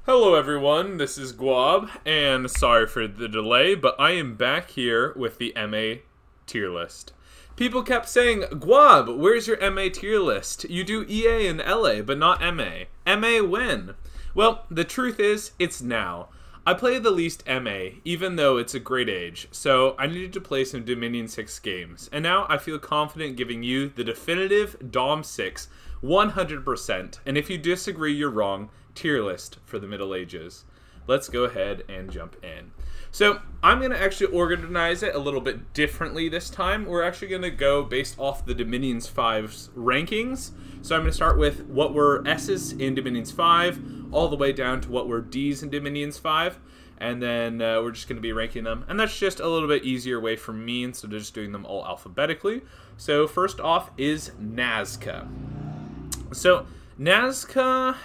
Hello everyone, this is Guab, and sorry for the delay, but I am back here with the MA tier list. People kept saying, Guab, where's your MA tier list? You do EA and LA, but not MA. MA when? Well, the truth is, it's now. I play the least MA, even though it's a great age, so I needed to play some Dominion 6 games, and now I feel confident giving you the definitive Dom 6 100%, and if you disagree, you're wrong, tier list for the Middle Ages. Let's go ahead and jump in. So I'm going to actually organize it a little bit differently this time. We're actually going to go based off the Dominions 5's rankings. So I'm going to start with what were S's in Dominions 5, all the way down to what were D's in Dominions 5. And then we're just going to be ranking them. And that's just a little bit easier way for me instead of just doing them all alphabetically. So first off is Nazca. So Nazca...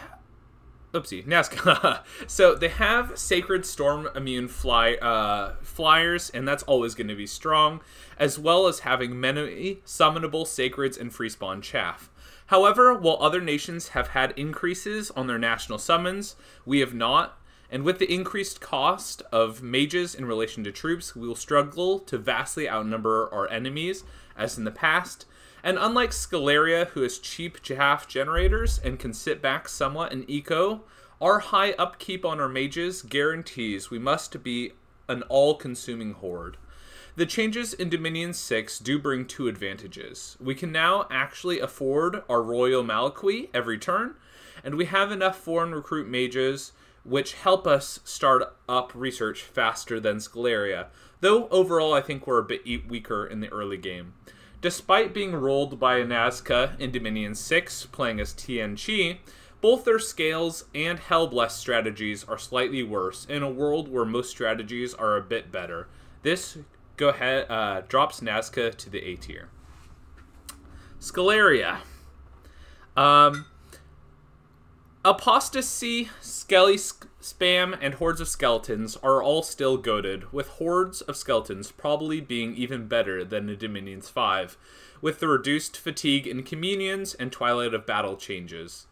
Oopsie, Nazca. So they have Sacred Storm immune flyers, and that's always going to be strong, as well as having many summonable Sacreds and free spawn chaff. However, while other nations have had increases on their national summons, we have not, and with the increased cost of mages in relation to troops, we will struggle to vastly outnumber our enemies, as in the past. And unlike Scaleria, who has cheap chaff generators and can sit back somewhat in eco, our high upkeep on our mages guarantees we must be an all-consuming horde. The changes in Dominion 6 do bring two advantages. We can now actually afford our Royal Malaqui every turn, and we have enough foreign recruit mages which help us start up research faster than Scaleria, though overall I think we're a bit weaker in the early game. Despite being rolled by a Nazca in Dominion 6, playing as Tianqi, both their scales and Hellblessed strategies are slightly worse in a world where most strategies are a bit better. This drops Nazca to the A tier. Scaleria. Apostasy, Skelly Spam, and Hordes of Skeletons are all still goated, with Hordes of Skeletons probably being even better than the Dominions 5, with the reduced fatigue in Communions and Twilight of Battle changes.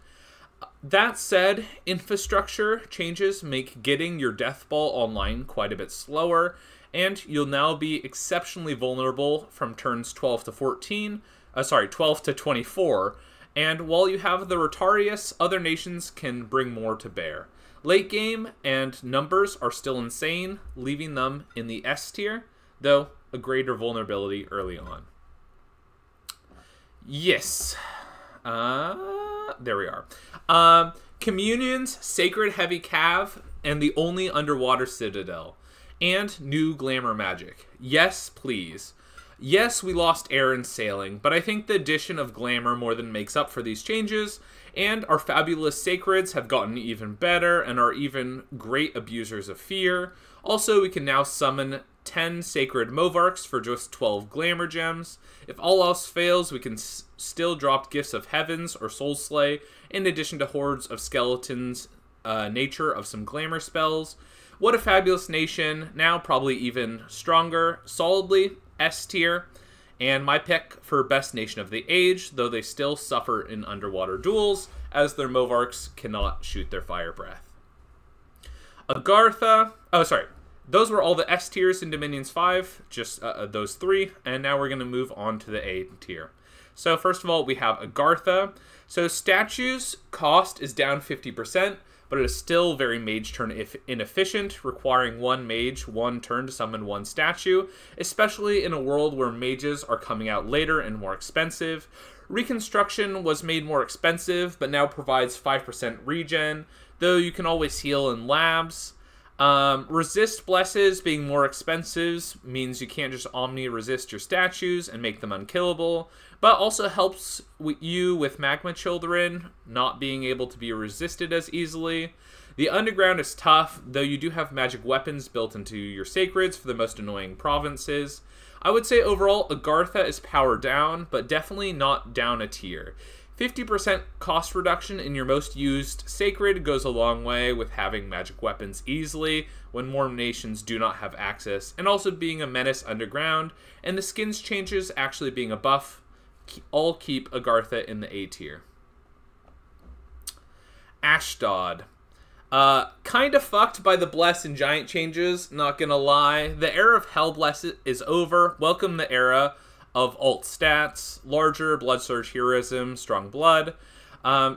That said, infrastructure changes make getting your Death Ball online quite a bit slower, and you'll now be exceptionally vulnerable from turns 12 to 24, and while you have the Rotarius, other nations can bring more to bear. Late game and numbers are still insane, leaving them in the S tier, though a greater vulnerability early on. Yes. There we are. Communions, Sacred Heavy Cav, and the only underwater citadel. And new glamour magic. Yes, please. Yes, we lost air and sailing, but I think the addition of glamour more than makes up for these changes, and our fabulous Sacreds have gotten even better and are even great abusers of fear. Also, we can now summon 10 Sacred Movarks for just 12 glamour gems. If all else fails, we can still drop Gifts of Heavens or Soul Slay, in addition to Hordes of Skeletons, nature of some glamour spells. What a fabulous nation, now probably even stronger, solidly S tier, and my pick for best nation of the age, though they still suffer in underwater duels, as their Movarks cannot shoot their fire breath. Agartha, those were all the S tiers in Dominions 5, just those three, and now we're going to move on to the A tier. So first of all, we have Agartha. So statues cost is down 50%, but it is still very mage turn inefficient, requiring one mage one turn to summon one statue, especially in a world where mages are coming out later and more expensive. Reconstruction was made more expensive, but now provides 5% regen, though you can always heal in labs. Resist Blesses being more expensive means you can't just omni-resist your statues and make them unkillable, but also helps you with Magma Children not being able to be resisted as easily. The Underground is tough, though you do have magic weapons built into your Sacreds for the most annoying provinces. I would say overall, Agartha is powered down, but definitely not down a tier. 50% cost reduction in your most used Sacred goes a long way with having magic weapons easily when more nations do not have access, and also being a menace underground, and the skins changes actually being a buff, all keep Agartha in the A tier. Ashdod. Kind of fucked by the Bless and Giant changes, not gonna lie. The era of Hell Bless is over. Welcome the era of alt stats, larger, Blood Surge heroism, strong blood.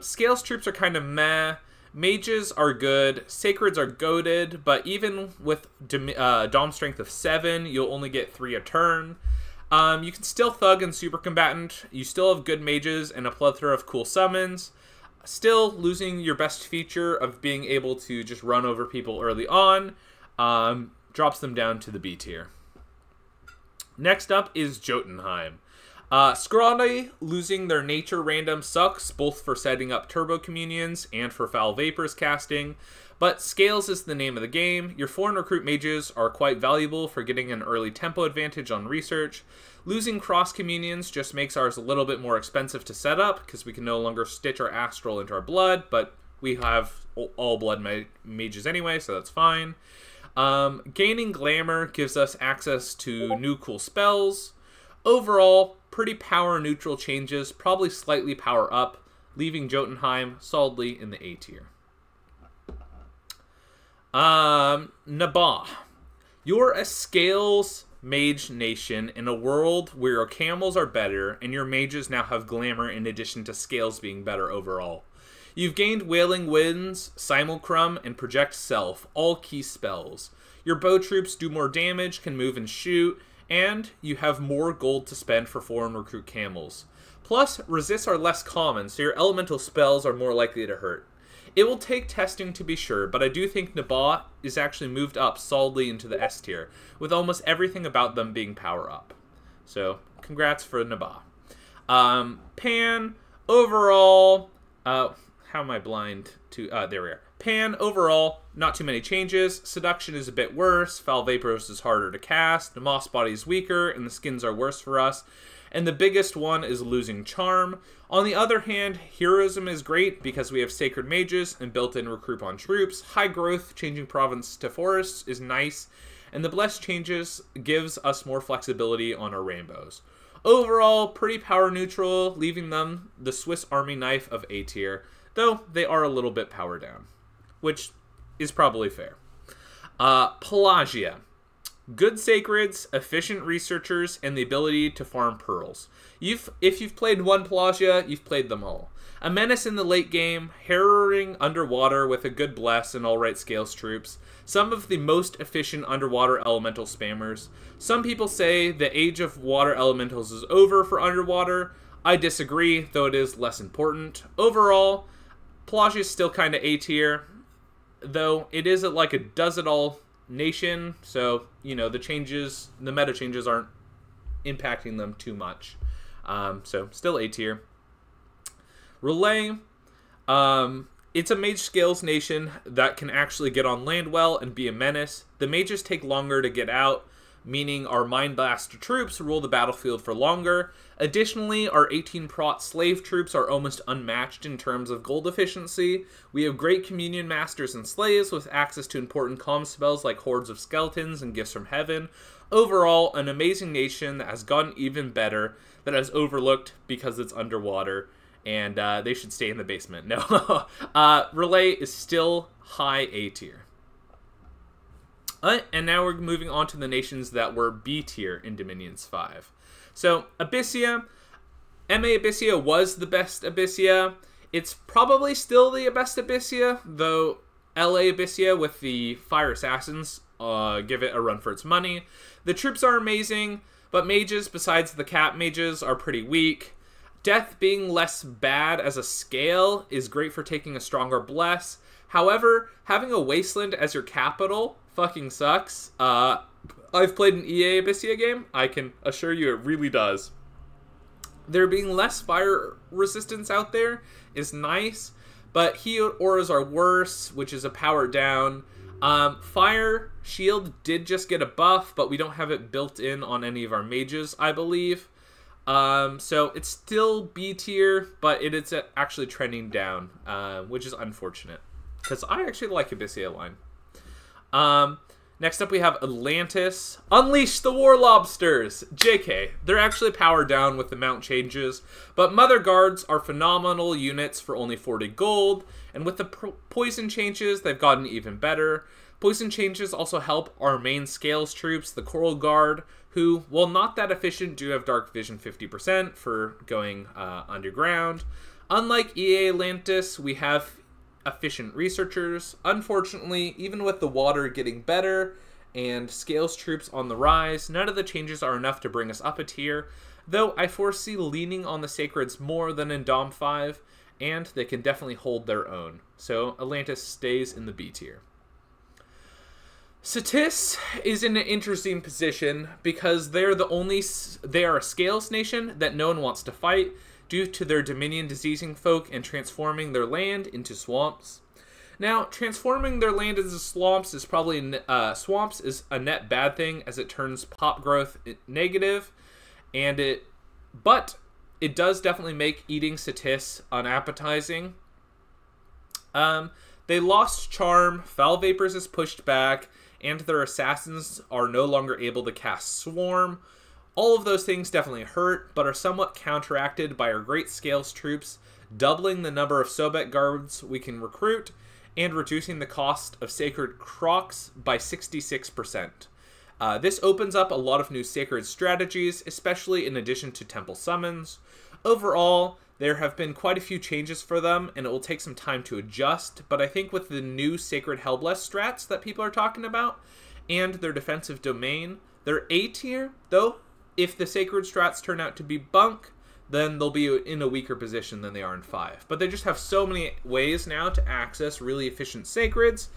Scales troops are kind of meh. Mages are good. Sacreds are goated, but even with Dom strength of 7, you'll only get 3 a turn. You can still thug and super combatant. You still have good mages and a plethora of cool summons. Still losing your best feature of being able to just run over people early on. Drops them down to the B tier. Next up is Jotunheim. Scrawny losing their nature random sucks, both for setting up turbo communions and for foul vapors casting, but Scales is the name of the game. Your foreign recruit mages are quite valuable for getting an early tempo advantage on research. Losing cross communions just makes ours a little bit more expensive to set up, because we can no longer stitch our astral into our blood, but we have all blood mages anyway, so that's fine. Gaining glamour gives us access to new cool spells. Overall, pretty power neutral changes, probably slightly power up, leaving Jotunheim solidly in the A tier. Nabah. You're a Scales mage nation in a world where your camels are better and your mages now have glamour in addition to Scales being better overall. You've gained Wailing Winds, Simulcrum, and Project Self, all key spells. Your bow troops do more damage, can move and shoot, and you have more gold to spend for foreign recruit camels. Plus, resists are less common, so your elemental spells are more likely to hurt. It will take testing to be sure, but I do think Nabah is actually moved up solidly into the S tier, with almost everything about them being power up. So, congrats for Nabah. Pan, overall, how am I blind to, there we are. Pan, overall, not too many changes. Seduction is a bit worse. Foul Vapors is harder to cast. The Moss Body is weaker, and the skins are worse for us. And the biggest one is losing Charm. On the other hand, Heroism is great because we have Sacred Mages and built-in recruit on troops. High Growth, changing province to forests, is nice. And the Bless changes gives us more flexibility on our rainbows. Overall, pretty power neutral, leaving them the Swiss Army knife of A tier, though they are a little bit power down, which is probably fair. Pelagia. Good Sacreds, efficient researchers, and the ability to farm pearls. If you've played one Pelagia, you've played them all. A menace in the late game, harrowing underwater with a good Bless and alright Scales troops. Some of the most efficient underwater elemental spammers. Some people say the age of water elementals is over for underwater. I disagree, though it is less important. Overall, Pelagia is still kind of A tier, though it is like a does-it-all nation, so, you know, the meta changes aren't impacting them too much. So, still A tier. Relay, it's a mage Scales nation that can actually get on land well and be a menace. The mages take longer to get out, meaning our Mind Blast troops rule the battlefield for longer. Additionally, our 18-prot slave troops are almost unmatched in terms of gold efficiency. We have great communion masters and slaves with access to important comm spells like Hordes of Skeletons and Gifts from Heaven. Overall, an amazing nation that has gotten even better, that is overlooked because it's underwater, and they should stay in the basement. No, Relay is still high A tier. And now we're moving on to the nations that were B tier in Dominions 5. So, Abyssia. MA Abyssia was the best Abyssia. It's probably still the best Abyssia, though LA Abyssia with the Fire Assassins give it a run for its money. The troops are amazing, but mages, besides the cap mages, are pretty weak. Death being less bad as a scale is great for taking a stronger Bless. However, having a Wasteland as your capital fucking sucks. I've played an EA Abyssia game. I can assure you it really does. There being less fire resistance out there is nice, but healed auras are worse, which is a power down. Fire Shield did just get a buff, but we don't have it built in on any of our mages, I believe. So it's still B tier, but it's actually trending down, which is unfortunate, because I actually like Abyssia line. Next up we have Atlantis. Unleash the War Lobsters! JK, they're actually powered down with the mount changes, but Mother Guards are phenomenal units for only 40 gold, and with the poison changes, they've gotten even better. Poison changes also help our main Scales troops, the Coral Guard, who, while not that efficient, do have Dark Vision 50% for going underground. Unlike EA Atlantis, we have efficient researchers. Unfortunately, even with the water getting better and Scales troops on the rise, none of the changes are enough to bring us up a tier, though I foresee leaning on the Sacreds more than in Dom 5, and they can definitely hold their own. So Atlantis stays in the B tier. Cetis is in an interesting position because they are a Scales nation that no one wants to fight, due to their Dominion diseasing folk and transforming their land into swamps. Now, transforming their land into swamps is probably swamps is a net bad thing, as it turns pop growth negative, but it does definitely make eating Cetis unappetizing. They lost charm, foul vapors is pushed back, and their assassins are no longer able to cast swarm. All of those things definitely hurt, but are somewhat counteracted by our great Scales troops, doubling the number of Sobek guards we can recruit, and reducing the cost of Sacred Crocs by 66%. This opens up a lot of new Sacred strategies, especially in addition to Temple Summons. Overall, there have been quite a few changes for them, and it will take some time to adjust, but I think with the new Sacred Hellblessed strats that people are talking about, and their defensive domain, they're A tier, though. If the Sacred strats turn out to be bunk, then they'll be in a weaker position than they are in 5. But they just have so many ways now to access really efficient Sacreds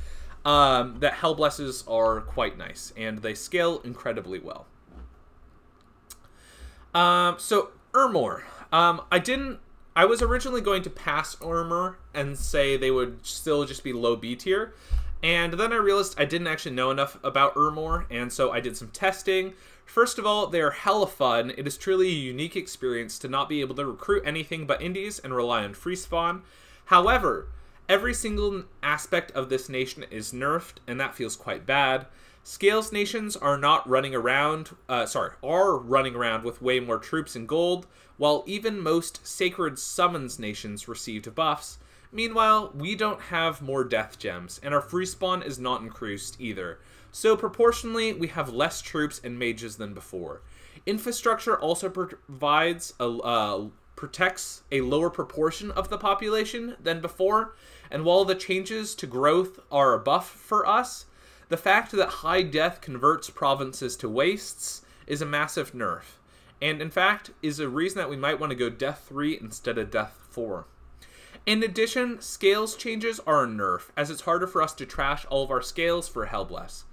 that Hellblesses are quite nice, and they scale incredibly well. So, Urmor. I was originally going to pass Urmor and say they would still just be low B tier, and then I realized I didn't actually know enough about Urmor, and so I did some testing. First of all, they are hella fun. It is truly a unique experience to not be able to recruit anything but indies and rely on free spawn. However, every single aspect of this nation is nerfed, and that feels quite bad. Scales nations are running around with way more troops and gold, while even most Sacred Summons nations received buffs. Meanwhile, we don't have more death gems, and our free spawn is not increased either. So proportionally, we have less troops and mages than before. Infrastructure also protects a lower proportion of the population than before, and while the changes to growth are a buff for us, the fact that high death converts provinces to wastes is a massive nerf, and in fact is a reason that we might want to go Death 3 instead of Death 4. In addition, Scales changes are a nerf, as it's harder for us to trash all of our Scales for Hellbless.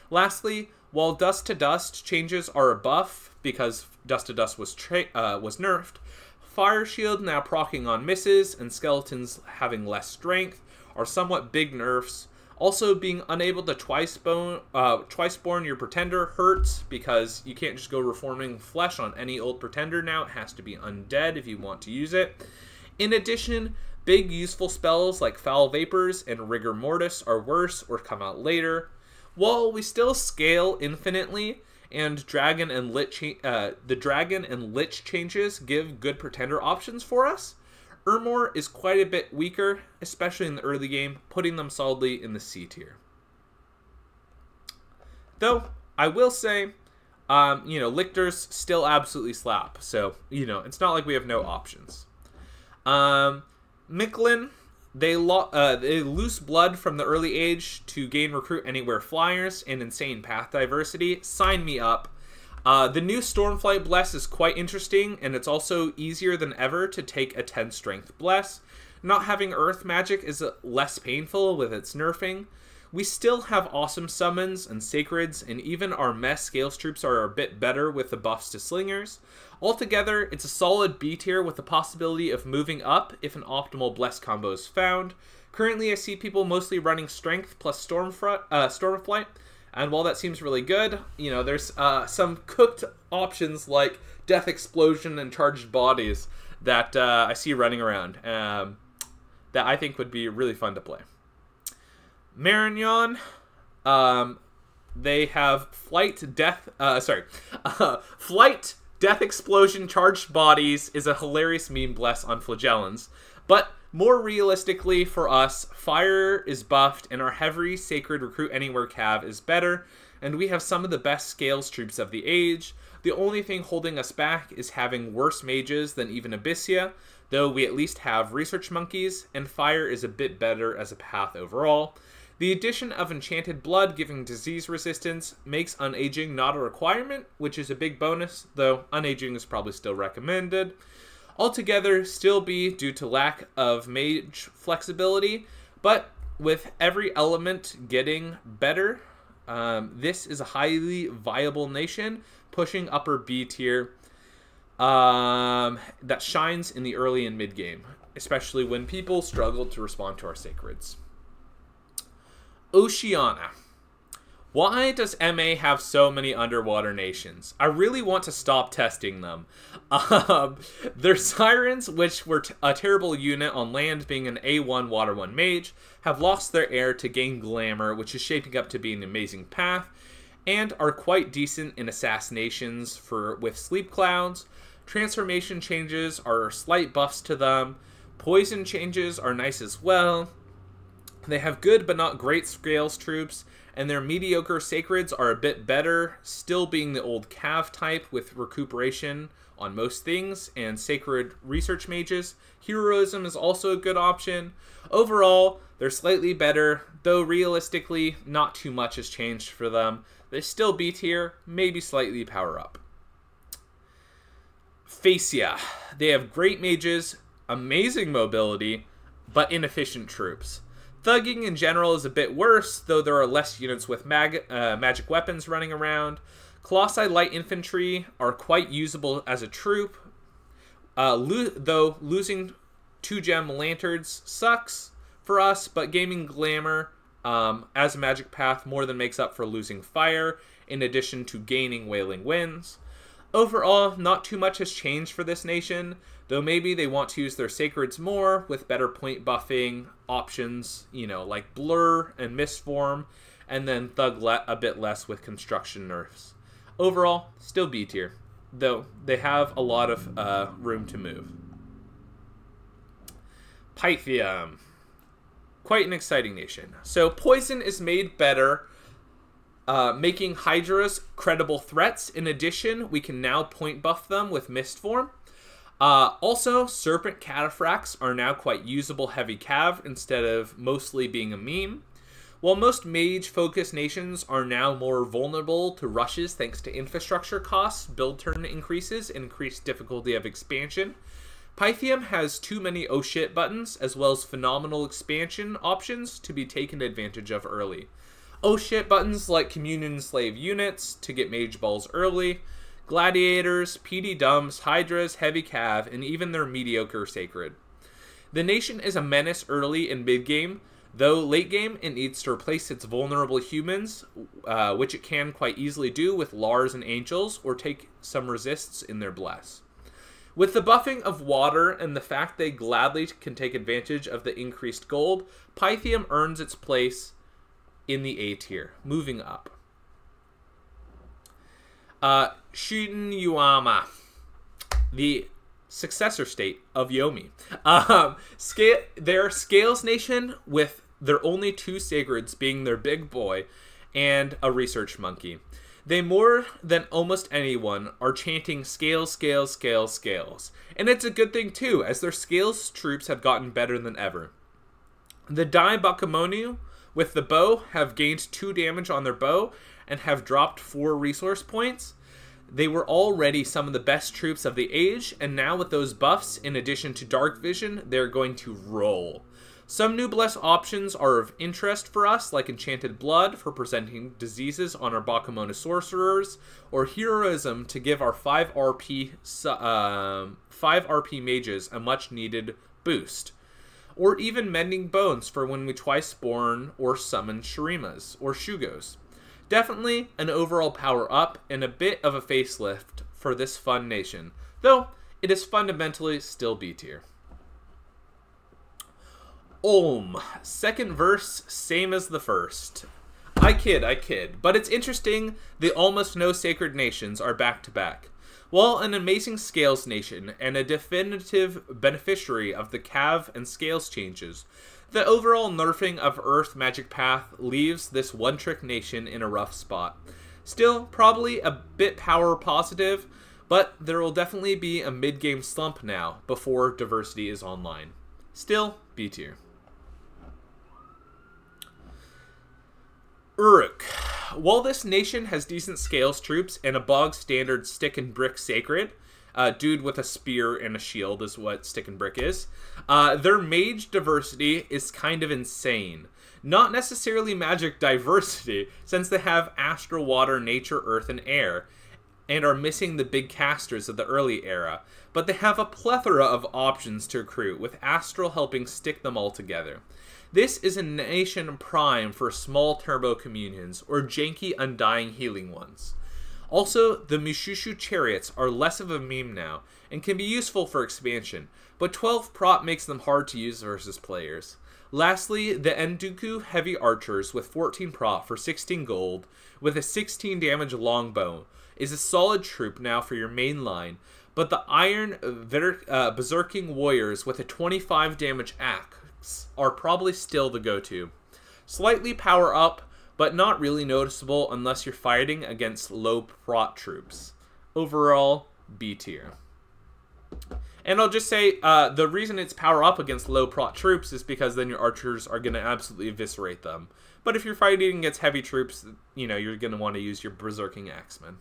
Lastly, while Dust to Dust changes are a buff, because Dust to Dust was nerfed, Fire Shield now proccing on misses, and Skeletons having less strength are somewhat big nerfs. Also, being unable to twice-born your Pretender hurts, because you can't just go reforming flesh on any old Pretender now. It has to be undead if you want to use it. In addition, big useful spells like Foul Vapors and Rigor Mortis are worse or come out later. While we still scale infinitely, and the Dragon and Lich changes give good Pretender options for us, Urmor is quite a bit weaker, especially in the early game, putting them solidly in the C tier. Though, I will say, Lictors still absolutely slap, so, it's not like we have no options. Mictlan, they lose blood from the early age to gain Recruit Anywhere flyers and insane path diversity. Sign me up. The new Stormflight Bless is quite interesting, and it's also easier than ever to take a 10 strength Bless. Not having Earth Magic is less painful with its nerfing. We still have awesome summons and sacreds, and even our mess Scales troops are a bit better with the buffs to Slingers. Altogether, it's a solid B tier with the possibility of moving up if an optimal Bless combo is found. Currently, I see people mostly running Strength plus Stormflight, and while that seems really good, there's some cooked options like Death Explosion and Charged Bodies that I see running around that I think would be really fun to play. Marignon, They have flight, death, explosion, charged bodies is a hilarious meme bless on flagellants. But more realistically for us, fire is buffed and our heavy sacred recruit anywhere cav is better, and we have some of the best scales troops of the age. The only thing holding us back is having worse mages than even Abyssia, though we at least have research monkeys, and fire is a bit better as a path overall. The addition of Enchanted Blood giving disease resistance makes unaging not a requirement, which is a big bonus, though unaging is probably still recommended. Altogether, still be due to lack of mage flexibility, but with every element getting better, this is a highly viable nation, pushing upper B tier that shines in the early and mid game, especially when people struggle to respond to our sacreds. Oceania. Why does MA have so many underwater nations? I really want to stop testing them. Their Sirens, which were a terrible unit on land being an A1 Water 1 mage, have lost their heir to gain Glamour, which is shaping up to be an amazing path, and are quite decent in assassinations with Sleep Clouds. Transformation changes are slight buffs to them. Poison changes are nice as well. They have good but not great scales troops, and their mediocre sacreds are a bit better, still being the old cav type with recuperation on most things, and sacred research mages. Heroism is also a good option. Overall, they're slightly better, though realistically, not too much has changed for them. They still B tier, maybe slightly power up. Phasia. They have great mages, amazing mobility, but inefficient troops. Thugging in general is a bit worse, though there are less units with magic weapons running around. Colossi Light Infantry are quite usable as a troop, though losing 2-gem lanterns sucks for us, but gaining Glamour as a magic path more than makes up for losing fire, in addition to gaining Wailing Winds. Overall, not too much has changed for this nation, though maybe they want to use their sacreds more with better point buffing options, like Blur and Mistform, and then Thug a bit less with construction nerfs. Overall, still B tier, though they have a lot of room to move. Pythium. Quite an exciting nation. So poison is made better, making Hydras credible threats. In addition, we can now point buff them with Mistform. Also, Serpent Cataphracts are now quite usable heavy cav instead of mostly being a meme. While most mage-focused nations are now more vulnerable to rushes thanks to infrastructure costs, build turn increases, and increased difficulty of expansion, Pythium has too many oh shit buttons, as well as phenomenal expansion options to be taken advantage of early. Oh shit buttons like Communion Slave units to get mage balls early, gladiators, PD dumbs, hydras, heavy cav, and even their mediocre sacred. The nation is a menace early and mid game, though late game it needs to replace its vulnerable humans, which it can quite easily do with Lars and Angels, or take some resists in their bless. With the buffing of water and the fact they gladly can take advantage of the increased gold, Pythium earns its place in the A tier, moving up. Shinyuama, the successor state of Yomi. They're Scales Nation with their only 2 sacreds being their big boy and a research monkey. They, more than almost anyone, are chanting scales, scales, scales, scales. And it's a good thing too, as their scales troops have gotten better than ever. The Dai Bakamonu with the bow have gained 2 damage on their bow and have dropped 4 resource points. They were already some of the best troops of the age, and now with those buffs, in addition to Dark Vision, they're going to roll. Some new bless options are of interest for us, like Enchanted Blood for presenting diseases on our Bakamona Sorcerers, or Heroism to give our 5 RP mages a much needed boost. Or even Mending Bones for when we twice spawn or summon Shurimas or Shugos. Definitely an overall power up and a bit of a facelift for this fun nation, though it is fundamentally still B tier. Ulm. Second verse, same as the first. I kid. But it's interesting the almost no sacred nations are back to back. While an amazing Scales nation and a definitive beneficiary of the Cav and Scales changes, the overall nerfing of Earth Magic Path leaves this one-trick nation in a rough spot. Still, probably a bit power positive, but there will definitely be a mid-game slump now before diversity is online. Still, B tier. Uruk. While this nation has decent Scales troops and a bog standard stick and brick sacred, dude with a spear and a shield is what stick and brick is, their mage diversity is kind of insane. Not necessarily magic diversity, since they have astral, water, nature, earth, and air, and are missing the big casters of the early era, but they have a plethora of options to recruit, with astral helping stick them all together. This is a nation prime for small turbo communions, or janky undying healing ones. Also, the Mushushu chariots are less of a meme now, and can be useful for expansion, but 12 prop makes them hard to use versus players. Lastly, the Enduku heavy archers with 14 prop for 16 gold, with a 16 damage longbow, is a solid troop now for your main line, but the Iron Berserking warriors with a 25 damage axe are probably still the go-to. Slightly power up, but not really noticeable unless you're fighting against low prot troops. Overall, B tier. And I'll just say, the reason it's power up against low prot troops is because then your archers are going to absolutely eviscerate them. But if you're fighting against heavy troops, you know, you're going to want to use your Berserking Axemen.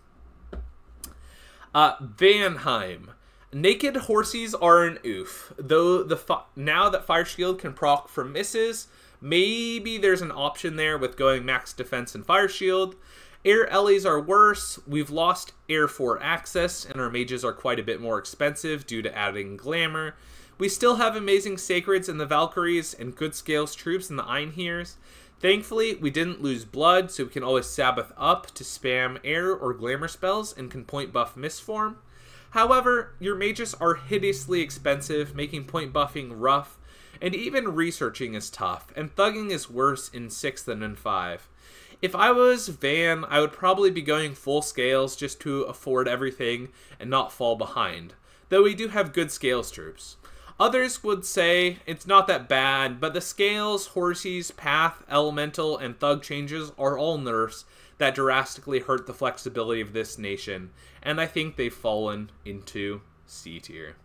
Vanheim. Naked horsies are an oof, though now that Fire Shield can proc from misses, maybe there's an option there with going max defense and Fire Shield. Air Ellies are worse, we've lost Air 4 access, and our mages are quite a bit more expensive due to adding Glamour. We still have amazing Sacreds in the Valkyries and good Scales troops in the Einhirs. Thankfully, we didn't lose blood, so we can always Sabbath up to spam Air or Glamour spells and can point buff Mistform. However, your mages are hideously expensive, making point buffing rough, and even researching is tough, and thugging is worse in 6 than in 5. If I was Van, I would probably be going full Scales just to afford everything and not fall behind, though we do have good Scales troops. Others would say it's not that bad, but the Scales, Horsies, Path, Elemental, and Thug changes are all nerfs that drastically hurt the flexibility of this nation, and I think they've fallen into C tier.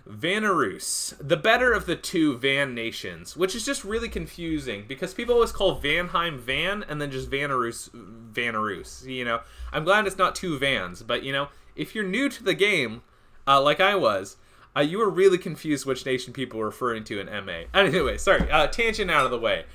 Vanarus, the better of the two Van nations, which is just really confusing because people always call Vanheim Van and then just Vanarus Vanarus. You know, I'm glad it's not two Vans, but you know, if you're new to the game, like I was, you were really confused which nation people were referring to in MA. Anyway, sorry, tangent out of the way.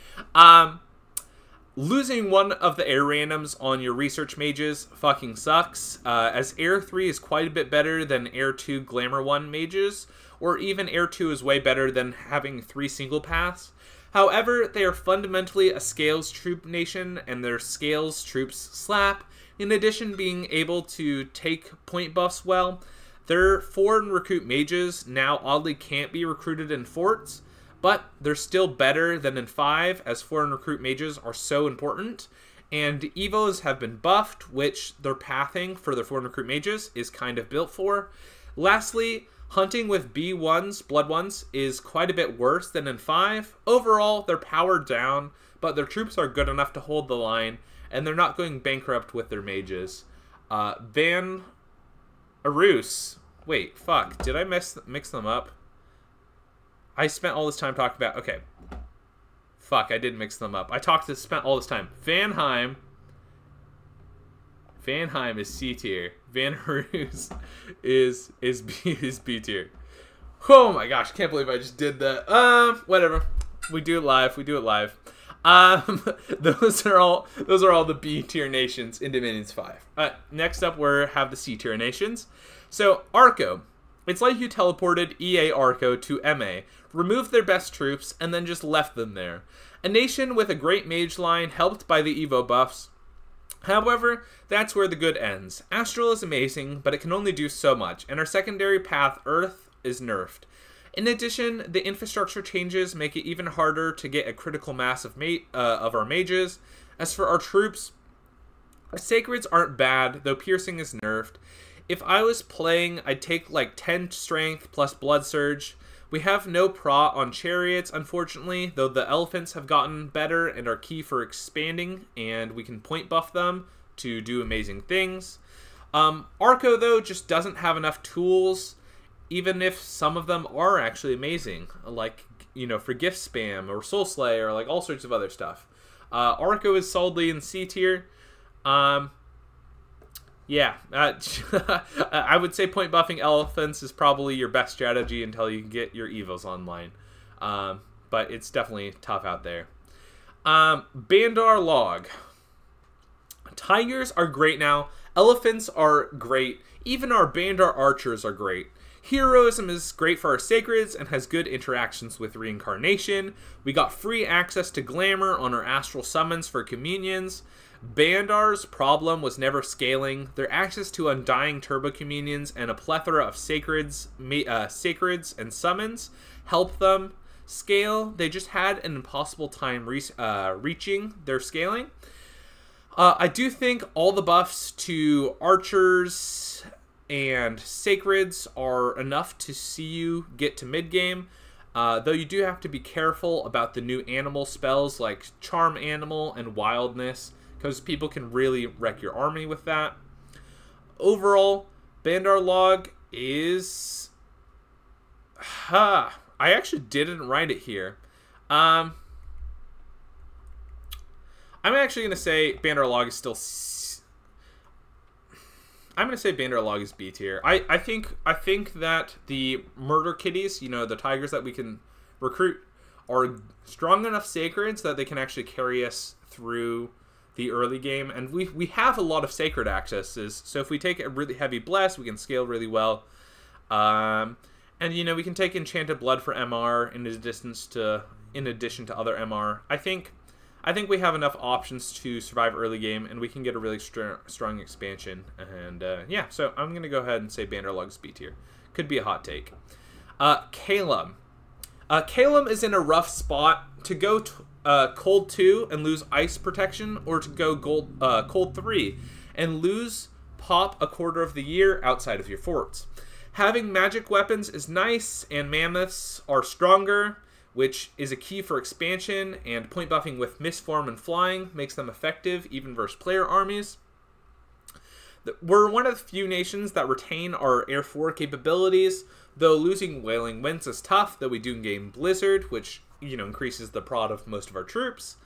Losing one of the air randoms on your research mages fucking sucks, as Air 3 is quite a bit better than Air 2 Glamour 1 mages, or even Air 2 is way better than having 3 single paths. However, they are fundamentally a Scales troop nation, and their Scales troops slap, in addition being able to take point buffs well. Their foreign recruit mages now oddly can't be recruited in forts, but they're still better than in 5, as foreign recruit mages are so important, and Evos have been buffed, which their pathing for their foreign recruit mages is kind of built for. Lastly, hunting with B1s, Blood Ones, is quite a bit worse than in 5. Overall, they're powered down, but their troops are good enough to hold the line, and they're not going bankrupt with their mages. Van Arus. Wait, fuck. Did I mix them up? I spent all this time talking about... Okay. Fuck, I did mix them up. Spent all this time. Vanheim is C tier. Vanarus is B tier. Oh my gosh, can't believe I just did that. Whatever. We do it live. Those are all the B tier nations in Dominions 5. Next up we have the C tier nations. So, Arco. It's like you teleported EA Arco to MA, removed their best troops, and then just left them there. A nation with a great mage line, helped by the Evo buffs. However, that's where the good ends. Astral is amazing, but it can only do so much, and our secondary path, Earth, is nerfed. In addition, the infrastructure changes make it even harder to get a critical mass of our mages. As for our troops, our sacreds aren't bad, though piercing is nerfed. If I was playing, I'd take like 10 strength plus blood surge. We have no prot on chariots, unfortunately, though the elephants have gotten better and are key for expanding, and we can point buff them to do amazing things. Arco, though, just doesn't have enough tools, even if some of them are actually amazing, like, you know, for gift spam or soul slayer or like all sorts of other stuff. Arco is solidly in C tier. Yeah, I would say point buffing elephants is probably your best strategy until you can get your evos online. But it's definitely tough out there. Bandar Log. Tigers are great now. Elephants are great. Even our Bandar archers are great. Heroism is great for our sacreds and has good interactions with reincarnation. We got free access to glamour on our astral summons for communions. Bandar's problem was never scaling. Their access to undying turbo communions and a plethora of sacreds and summons helped them scale. They just had an impossible time reaching their scaling. I do think all the buffs to archers and sacreds are enough to see you get to mid-game, though you do have to be careful about the new animal spells like Charm Animal and Wildness, because people can really wreck your army with that. Overall, Bandar Log is... I actually didn't write it here. I'm actually going to say Bandar Log is still... I'm going to say Bandar Log is B tier. I think that the murder kitties, you know, the tigers that we can recruit, are strong enough sacreds that they can actually carry us through the early game. And we have a lot of sacred accesses, so if we take a really heavy bless, we can scale really well. And, you know, we can take Enchanted Blood for MR in addition to other MR. I think we have enough options to survive early game, and we can get a really strong expansion. And yeah, so I'm going to go ahead and say Bandar Log's B tier. Could be a hot take. Calum. Calum is in a rough spot to go cold 2 and lose ice protection, or to go cold 3 and lose pop a quarter of the year outside of your forts. Having magic weapons is nice, and mammoths are stronger, which is a key for expansion, and point buffing with Mistform and Flying makes them effective even versus player armies. We're one of the few nations that retain our Air 4 capabilities, though losing Wailing Winds is tough, though we do gain Blizzard, which, you know, increases the prod of most of our troops.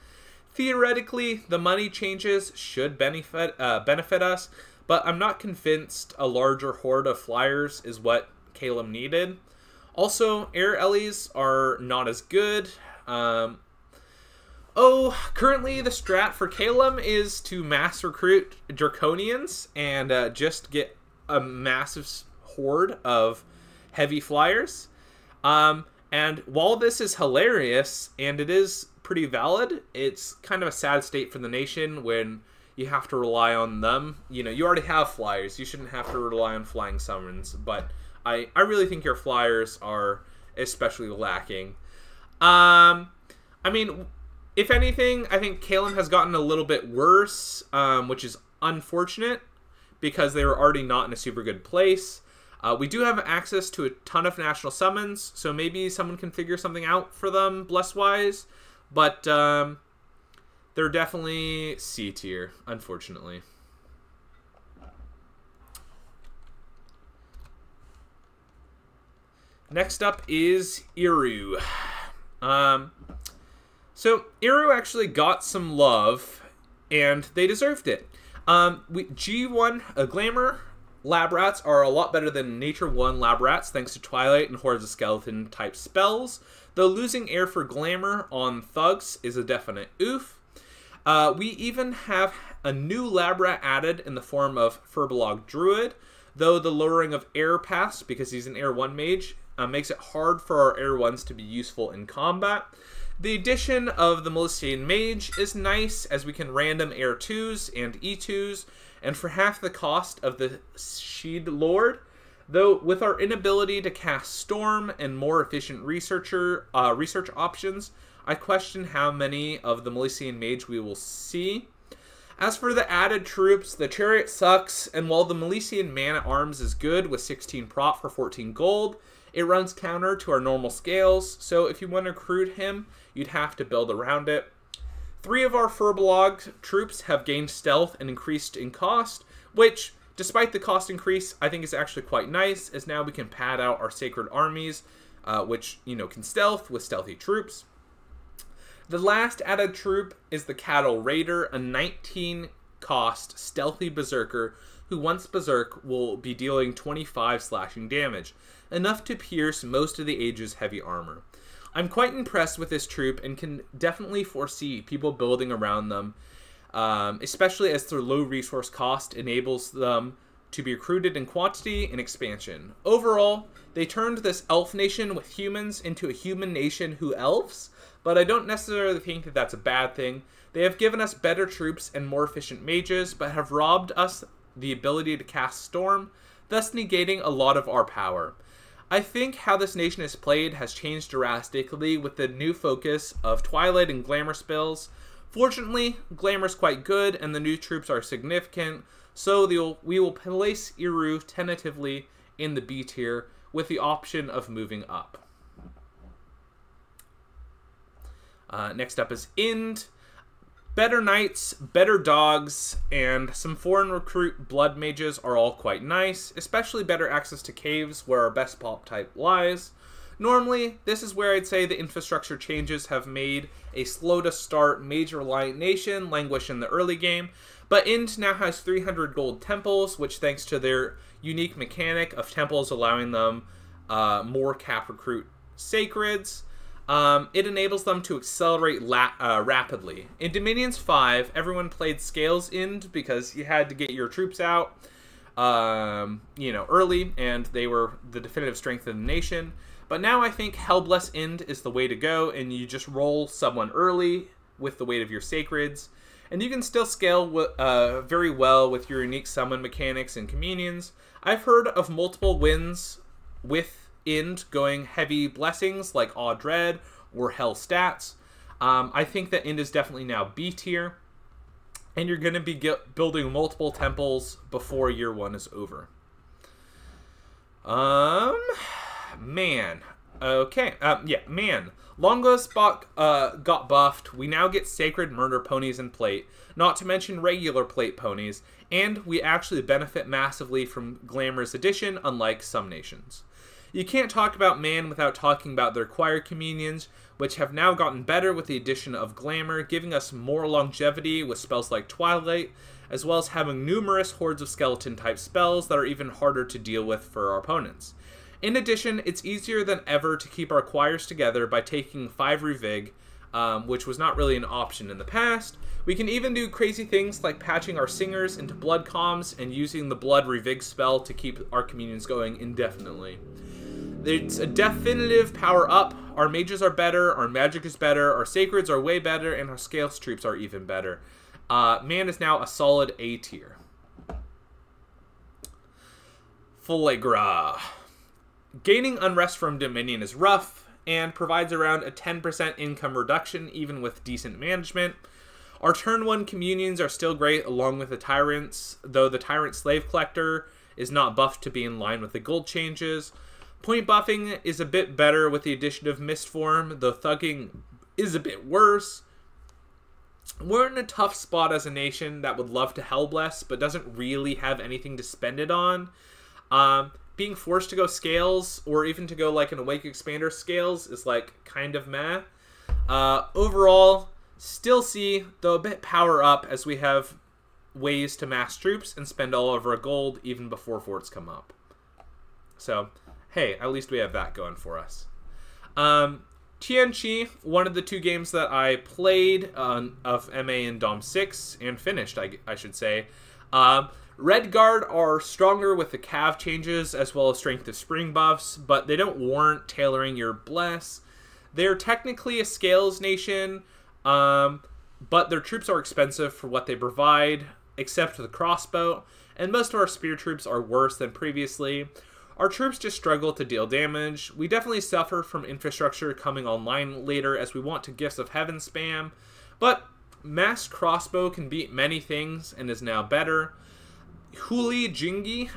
Theoretically, the money changes should benefit us, but I'm not convinced a larger horde of flyers is what Calum needed. Also, air Ellies are not as good. Currently the strat for Calum is to mass recruit Draconians and just get a massive horde of heavy flyers. And while this is hilarious, and it is pretty valid, it's kind of a sad state for the nation when you have to rely on them. You know, you already have flyers. You shouldn't have to rely on flying summons, but I really think your flyers are especially lacking. I mean, if anything, I think Calum has gotten a little bit worse, which is unfortunate because they were already not in a super good place. We do have access to a ton of national summons, so maybe someone can figure something out for them bless-wise, but they're definitely C tier, unfortunately. Next up is Eru. So Eru actually got some love, and they deserved it. G1 Glamour Lab Rats are a lot better than Nature 1 Lab Rats, thanks to Twilight and Hordes of Skeleton type spells, though losing air for Glamour on Thugs is a definite oof. We even have a new Lab Rat added in the form of Furbolg Druid, though the lowering of air paths, because he's an Air 1 mage, makes it hard for our Air 1s to be useful in combat. The addition of the Milician Mage is nice, as we can random Air 2s and E2s, and for half the cost of the Sheed Lord, Though with our inability to cast Storm and more efficient research options, I question how many of the Milesian Mage we will see. As for the added troops, the Chariot sucks, and while the Milesian Man-at-Arms is good with 16 prop for 14 gold, it runs counter to our normal scales, so if you want to recruit him, you'd have to build around it. 3 of our Furbolg troops have gained stealth and increased in cost, which, despite the cost increase, I think is actually quite nice, as now we can pad out our Sacred Armies, which, can stealth with stealthy troops. The last added troop is the Cattle Raider, a 19 cost stealthy berserker who once berserk will be dealing 25 slashing damage, enough to pierce most of the Age's heavy armor. I'm quite impressed with this troop and can definitely foresee people building around them, especially as their low resource cost enables them to be recruited in quantity and expansion. Overall, they turned this elf nation with humans into a human nation who elves, but I don't necessarily think that that's a bad thing. They have given us better troops and more efficient mages, but have robbed us the ability to cast Storm, thus negating a lot of our power. I think how this nation is played has changed drastically with the new focus of Twilight and Glamour spells. Fortunately, Glamour's quite good and the new troops are significant, so we will place Eru tentatively in the B tier with the option of moving up. Next up is Ind. Better knights, better dogs, and some foreign recruit blood mages are all quite nice, especially better access to caves where our best pop type lies. Normally, this is where I'd say the infrastructure changes have made a slow to start mage reliant nation languish in the early game, but Ind now has 300 gold temples, which thanks to their unique mechanic of temples allowing them more cap recruit sacreds, it enables them to accelerate rapidly. In Dominions 5, everyone played Scales Ind because you had to get your troops out, early, and they were the definitive strength of the nation. But now I think Hellbless Ind is the way to go, and you just roll someone early with the weight of your sacreds, and you can still scale very well with your unique summon mechanics and communions. I've heard of multiple wins with Ind going heavy blessings like Awe Dread or Hell Stats. I think that Ind is definitely now B tier, and you're going to be building multiple temples before year 1 is over. Man. Okay. Man. Longos got buffed. We now get Sacred Murder ponies and plate, not to mention regular plate ponies, and we actually benefit massively from Glamour's addition, unlike some nations. You can't talk about Man without talking about their Choir Communions, which have now gotten better with the addition of Glamour, giving us more longevity with spells like Twilight, as well as having numerous hordes of skeleton-type spells that are even harder to deal with for our opponents. In addition, it's easier than ever to keep our choirs together by taking 5 Revig, which was not really an option in the past. We can even do crazy things like patching our singers into blood comms and using the blood Revig spell to keep our communions going indefinitely. It's a definitive power up. Our mages are better, our magic is better, our sacreds are way better, and our scales troops are even better. Man is now a solid A tier. Fullegra. Gaining Unrest from Dominion is rough, and provides around a 10% income reduction even with decent management. Our turn 1 communions are still great along with the Tyrants, though the Tyrant Slave Collector is not buffed to be in line with the gold changes. Point buffing is a bit better with the addition of Mistform, though thugging is a bit worse. We're in a tough spot as a nation that would love to Hellbless, but doesn't really have anything to spend it on. Being forced to go scales, or even to go like an Awake Expander scales, is like kind of meh. Overall, still see, though a bit power up, as we have ways to mass troops and spend all of our gold even before forts come up. So, hey, at least we have that going for us. Tianqi, one of the 2 games that I played of MA and Dom 6, and finished, I should say. Red Guard are stronger with the Cav changes as well as Strength of Spring buffs, but they don't warrant tailoring your Bless. They're technically a Scales nation, but their troops are expensive for what they provide, except for the crossbow, and most of our spear troops are worse than previously. Our troops just struggle to deal damage. We definitely suffer from infrastructure coming online later as we want to Gifts of Heaven spam, but Massed Crossbow can beat many things and is now better. Huli Jingi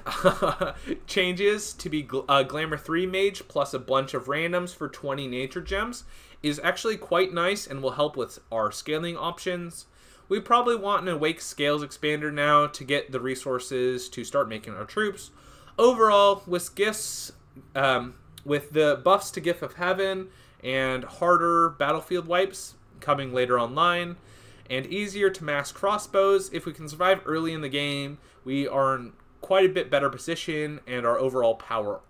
changes to be Glamour 3 Mage plus a bunch of randoms for 20 nature gems is actually quite nice and will help with our scaling options. We probably want an Awake Scales expander now to get the resources to start making our troops. Overall, with gifts, with the buffs to Gift of Heaven and harder battlefield wipes coming later online, and easier to mass crossbows, if we can survive early in the game, we are in quite a bit better position and our overall power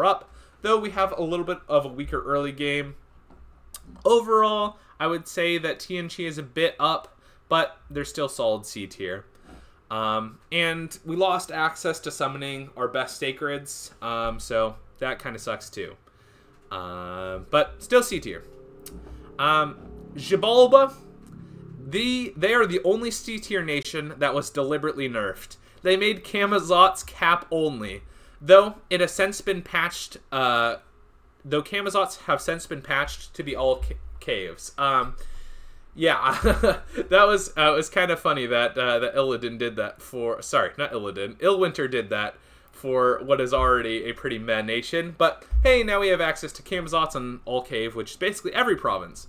up, though we have a little bit of a weaker early game. Overall, I would say that TNG is a bit up, but they're still solid C tier. And we lost access to summoning our best sacreds, so that kind of sucks too. But still C tier. Xibalba, they are the only C tier nation that was deliberately nerfed. They made Camazotz cap only, though it has since been patched. Though Camazotz have since been patched to be all caves. Yeah, that was it was kind of funny that that Illidan did that for. Sorry, not Illidan. Illwinter did that for what is already a pretty meh nation. But hey, now we have access to Camazotz on all cave, which is basically every province.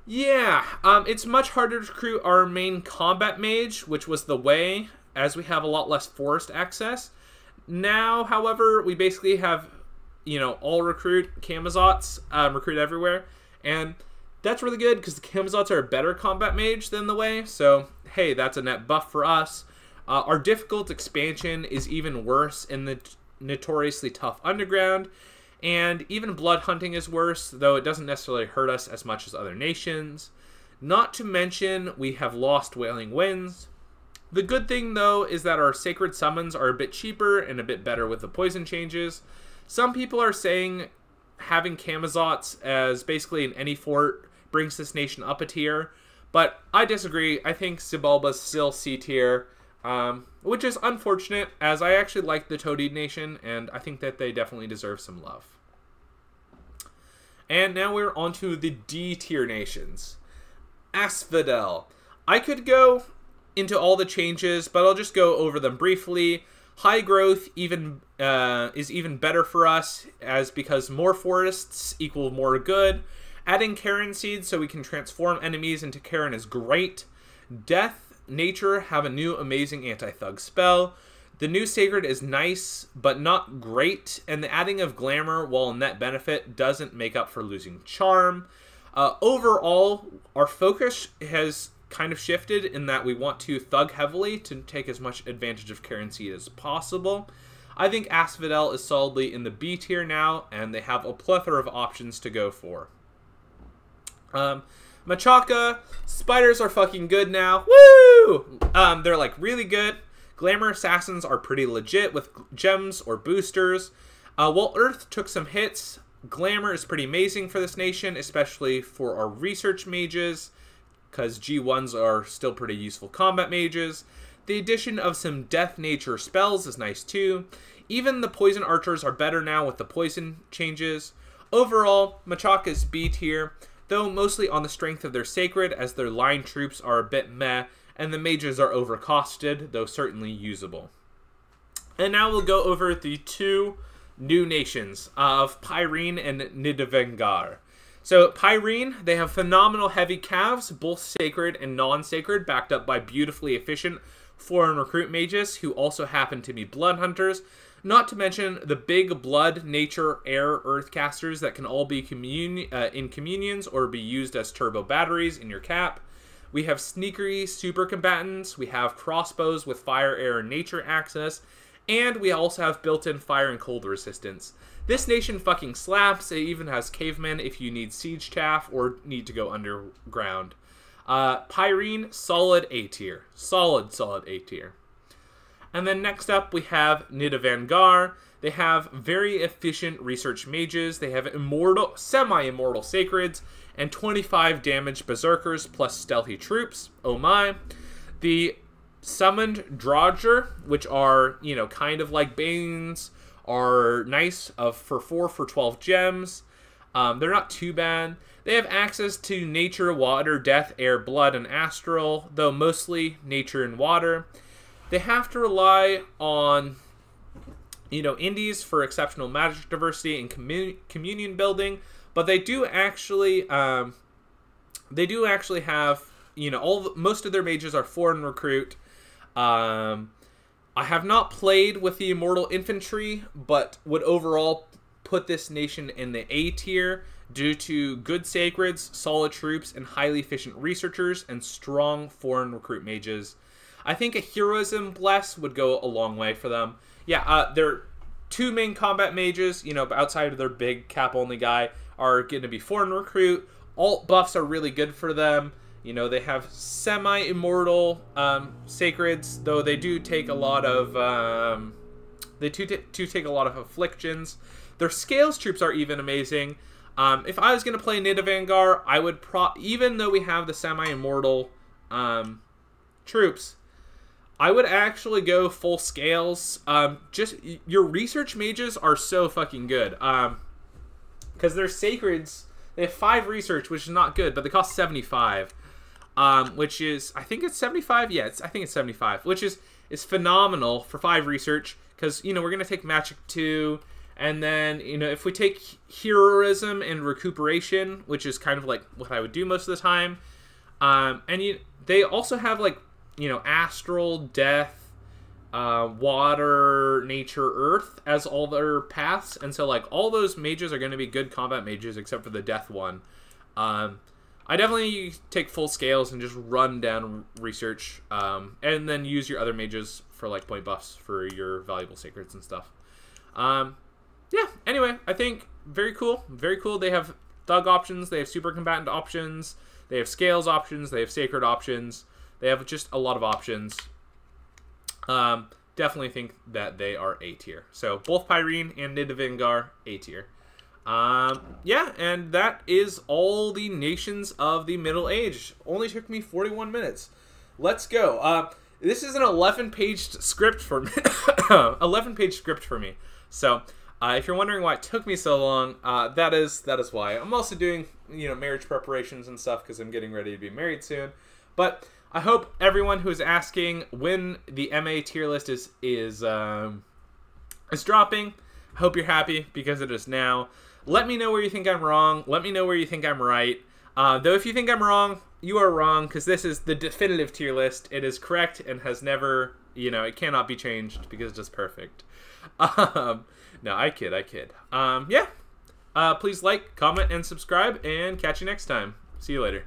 Yeah, it's much harder to recruit our main combat mage, which was the way, as we have a lot less forest access. Now, however, we basically have, you know, all recruit Camazotz, recruit everywhere, and that's really good because the Camazotz are a better combat mage than the way, so hey, that's a net buff for us. Our difficult expansion is even worse in the notoriously tough underground, and even blood hunting is worse, though it doesn't necessarily hurt us as much as other nations. Not to mention, we have lost Wailing Winds. The good thing, though, is that our sacred summons are a bit cheaper and a bit better with the poison changes. Some people are saying having Camazotz as basically in any fort brings this nation up a tier, but I disagree. I think Xibalba's still C tier, which is unfortunate, as I actually like the Toadie Nation, and I think that they definitely deserve some love. And now we're on to the D tier nations. Asphodel. I could go into all the changes, but I'll just go over them briefly. High growth is even better for us, as because more forests equal more good. Adding Karen seeds so we can transform enemies into Karen is great. Death, nature have a new amazing anti-thug spell. The new sacred is nice, but not great, and the adding of glamour, while a net benefit, doesn't make up for losing charm. Overall, our focus has kind of shifted in that we want to thug heavily to take as much advantage of Karen seed as possible. I think Asphodel is solidly in the B tier now, and they have a plethora of options to go for. Machaka, spiders are fucking good now. Woo! They're like really good. Glamour assassins are pretty legit with gems or boosters. While Earth took some hits, glamour is pretty amazing for this nation, especially for our research mages, because G1s are still pretty useful combat mages. The addition of some death nature spells is nice too. Even the poison archers are better now with the poison changes. Overall, Machaka is B tier, though mostly on the strength of their sacred, as their line troops are a bit meh, and the mages are overcosted, though certainly usable. And now we'll go over the two new nations of Pyrene and Nidavellir. So Pyrene, they have phenomenal heavy calves, both sacred and non-sacred, backed up by beautifully efficient foreign recruit mages who also happen to be blood hunters. Not to mention the big blood, nature, air, earth casters that can all be in communions or be used as turbo batteries in your cap. We have sneakery super combatants. We have crossbows with fire, air, and nature access. And we also have built-in fire and cold resistance. This nation fucking slaps. It even has cavemen if you need siege chaff or need to go underground. Pyrene, solid A tier. Solid A tier. And then next up we have Nidavellir. They have very efficient research mages. They have immortal, semi-immortal sacreds, and 25 damage berserkers plus stealthy troops. Oh my. The Summoned Draugr, which are, you know, kind of like Banes, are nice for 4 for 12 gems. They're not too bad. They have access to nature, water, death, air, blood, and astral, though mostly nature and water. They have to rely on, you know, indies for exceptional magic diversity and communion building, but they do actually have, you know, most of their mages are foreign recruit. I have not played with the Immortal Infantry, but would overall put this nation in the A tier due to good sacreds, solid troops, and highly efficient researchers and strong foreign recruit mages. I think a Heroism Bless would go a long way for them. Yeah, their 2 main combat mages, you know, outside of their big cap-only guy, are going to be foreign recruit. Alt buffs are really good for them. You know, they have semi-immortal sacreds, though they do take a lot of take a lot of afflictions. Their scales troops are even amazing. If I was going to play Nidavellir, I would even though we have the semi-immortal troops, I would actually go full scales. Just your research mages are so fucking good. Because their sacreds, they have 5 research, which is not good, but they cost 75. Which is, I think it's 75? Yeah, I think it's 75, which is phenomenal for 5 research, because, you know, we're going to take Magic 2, and then, you know, if we take Heroism and Recuperation, which is kind of like what I would do most of the time, and they also have, like, you know, Astral, Death, Water, Nature, Earth as all their paths, and so, like, all those mages are going to be good combat mages, except for the Death one. I definitely take full scales and just run down research, and then use your other mages for, like, point buffs for your valuable sacreds and stuff. Yeah, anyway, I think very cool. Very cool. They have thug options. They have super combatant options. They have scales options. They have sacred options. They have just a lot of options. Definitely think that they are A tier. So both Pyrene and Nidavellir, A tier. Yeah, and that is all the nations of the Middle Age. Only took me 41 minutes. Let's go. This is an 11-page script for me. 11-page script for me. So, if you're wondering why it took me so long, that is why. I'm also doing, you know, marriage preparations and stuff because I'm getting ready to be married soon. But I hope everyone who is asking when the MA tier list is dropping, I hope you're happy because it is now. Let me know where you think I'm wrong. Let me know where you think I'm right. Though if you think I'm wrong, you are wrong, because this is the definitive tier list. It is correct and has never, you know, it cannot be changed because it's just perfect. No, I kid. Yeah. Please like, comment, and subscribe, and catch you next time. See you later.